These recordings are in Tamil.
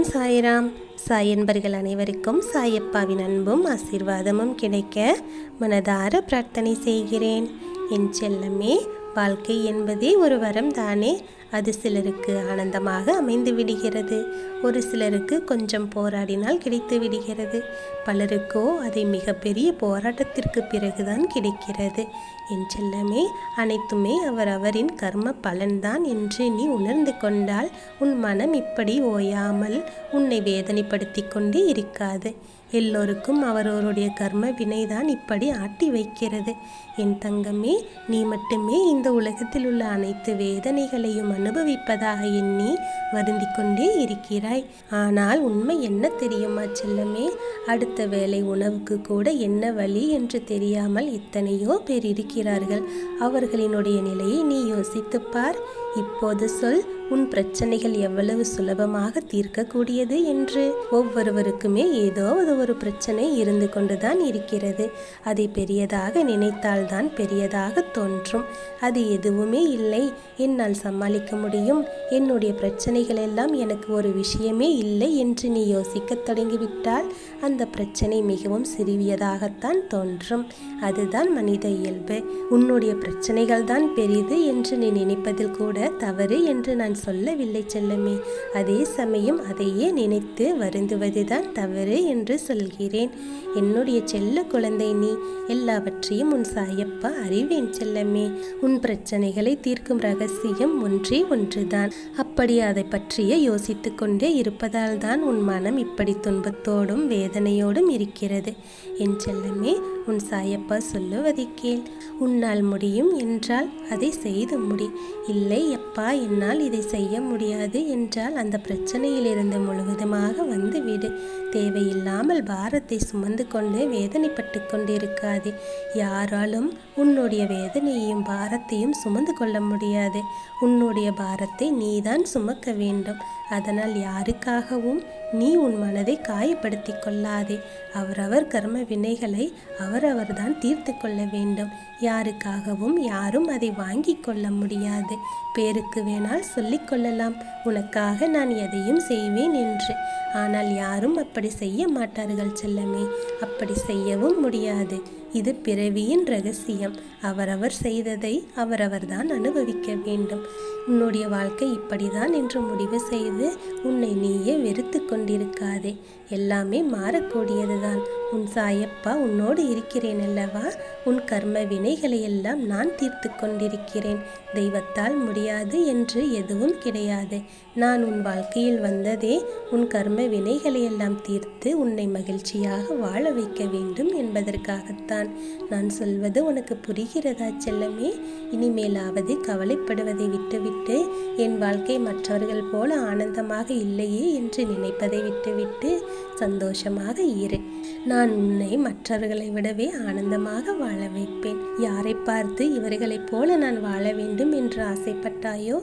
ஓம் சாய்ராம். சாய் என்பர்கள் அனைவருக்கும் சாயப்பாவின் அன்பும் ஆசீர்வாதமும் கிடைக்க மனதார பிரார்த்தனை செய்கிறேன். என் செல்லமே, வாழ்க்கை என்பதே ஒரு வரம் தானே. அது சிலருக்கு ஆனந்தமாக அமைந்து விடுகிறது, ஒரு சிலருக்கு கொஞ்சம் போராடினால் கிடைத்து விடுகிறது, பலருக்கோ அதை மிகப்பெரிய போராட்டத்திற்கு பிறகுதான் கிடைக்கிறது. என் செல்லமே, அனைத்துமே அவரவரின் கர்ம பலன்தான் என்று நீ உணர்ந்து கொண்டால் உன் மனம் இப்படி ஓயாமல் உன்னை வேதனைப்படுத்தி கொண்டே இருக்காது. எல்லோருக்கும் அவரவருடைய கர்ம வினைதான் இப்படி ஆட்டி வைக்கிறது. என் தங்கமே, நீ மட்டுமே இந்த உலகத்தில் உள்ள அனைத்து வேதனைகளையும் அனுபவிப்பதாக எண்ணி வருந்தி கொண்டே இருக்கிறாய். ஆனால் உண்மை என்ன தெரியுமா செல்லமே? அடுத்த வேளை உணவுக்கு கூட என்ன வழி என்று தெரியாமல் எத்தனையோ பேர் இருக்கிறார்கள். அவர்களினுடைய நிலையை நீ யோசித்துப் பார். இப்போது சொல், உன் பிரச்சனைகள் எவ்வளவு சுலபமாக தீர்க்கக்கூடியது என்று. ஒவ்வொருவருக்குமே ஏதோ ஒரு பிரச்சனை இருந்து கொண்டுதான் இருக்கிறது. அதை பெரியதாக நினைத்தால்தான் பெரியதாக தோன்றும். அது எதுவுமே இல்லை, என்னால் சமாளிக்க முடியும், என்னுடைய பிரச்சனைகள் எல்லாம் எனக்கு ஒரு விஷயமே இல்லை என்று நீ யோசிக்க தொடங்கிவிட்டால் அந்த பிரச்சனை மிகவும் சிறியதாகத்தான் தோன்றும். அதுதான் மனித இயல்பு. உன்னுடைய பிரச்சனைகள் தான் பெரிது என்று நீ நினைப்பதில் கூட தவறு என்று நான் சொல்லவில்லை செல்லமே. அதே சமயம் அதையே நினைத்து வருந்துவதுதான் தவறு என்று சொல்கிறேன். என்னுடைய செல்ல குழந்தை நீ. எல்லாவற்றையும் உன் சாயப்பா அறிவேன் செல்லமே. உன் பிரச்சனைகளை தீர்க்கும் ரகசியம் ஒன்றே ஒன்றுதான். அப்படி அதை பற்றிய யோசித்து கொண்டே இருப்பதால் தான் உன் மனம் இப்படி துன்பத்தோடும் வேதனையோடும் இருக்கிறது. என் செல்லமே, உன் சாயப்பா சொல்லுவதை கேள். உன்னால் முடியும் என்றால் அதை செய்து முடி. இல்லை அப்பா, என்னால் இதை செய்ய முடியாது என்றால் அந்த பிரச்சனையிலிருந்து முழுவதுமாக வந்துவிடு. தேவையில்லாமல் பாரத்தை சுமந்து கொண்டு வேதனைப்பட்டு கொண்டிருக்காது. யாராலும் உன்னுடைய வேதனையையும் பாரத்தையும் சுமந்து கொள்ள முடியாது. உன்னுடைய பாரத்தை நீதான் சுமக்க வேண்டும். அதனால் யாருக்காகவும் நீ உன் மனதை காயப்படுத்தி கொள்ளாதே. அவரவர் கர்ம வினைகளை அவரவர்தான் தீர்த்து கொள்ள வேண்டும். யாருக்காகவும் யாரும் அதை வாங்கி கொள்ள முடியாது. பேருக்கு வேணால் சொல்லிக் கொள்ளலாம், உனக்காக நான் எதையும் செய்வேன் என்று. ஆனால் யாரும் அப்படி செய்ய மாட்டார்கள் செல்லமே. அப்படி செய்யவும் முடியாது. இது பிறவியின் ரகசியம். அவரவர் செய்ததை அவரவர்தான் அனுபவிக்க வேண்டும். உன்னுடைய வாழ்க்கை இப்படிதான் என்று முடிவு செய்து உன்னை நீயே வெறுத்து கொண்டிருக்காதே. எல்லாமே மாறக்கூடியதுதான். உன் சாயப்பா உன்னோடு இருக்கிறேன் அல்லவா? உன் கர்ம வினைகளை எல்லாம் நான் தீர்த்து கொண்டிருக்கிறேன். தெய்வத்தால் முடியாது என்று எதுவும் கிடையாது. நான் உன் வாழ்க்கையில் வந்ததே உன் கர்ம வினைகளை எல்லாம் தீர்த்து உன்னை மகிழ்ச்சியாக வாழ வைக்க வேண்டும் என்பதற்காகத்தான். நான் சொல்வது உனக்கு புரிகிறதா செல்லமே? இனிமேலாவது கவலைப்படுவதை விட்டுவிட்டு என் வாழ்க்கை மற்றவர்கள் போல ஆனந்தமாக இல்லையே என்று நினைப்பதை விட்டுவிட்டு சந்தோஷமாக இரு. நான் உன்னை மற்றவர்களை விடவே ஆனந்தமாக வாழ வைப்பேன். யாரை பார்த்து இவர்களைப் போல நான் வாழ வேண்டும் என்று ஆசைப்பட்டாயோ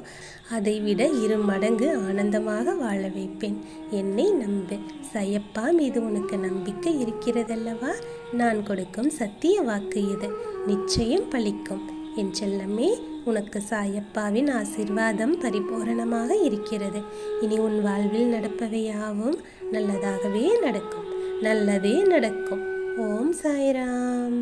அதை விட 2 மடங்கு ஆனந்தமாக வாழ வைப்பேன். என்னை நம்பு. சாயப்பா மீது உனக்கு நம்பிக்கை இருக்கிறதல்லவா? நான் கொடுக்கும் சத்திய வாக்கு இது. நிச்சயம் பலிக்கும். என் செல்லமே, உனக்கு சாயப்பாவின் ஆசீர்வாதம் பரிபூரணமாக இருக்கிறது. இனி உன் வாழ்வில் நடப்பவை யாவும் நல்லதாகவே நடக்கும். நல்லதே நடக்கும். ஓம் சாய்ராம்.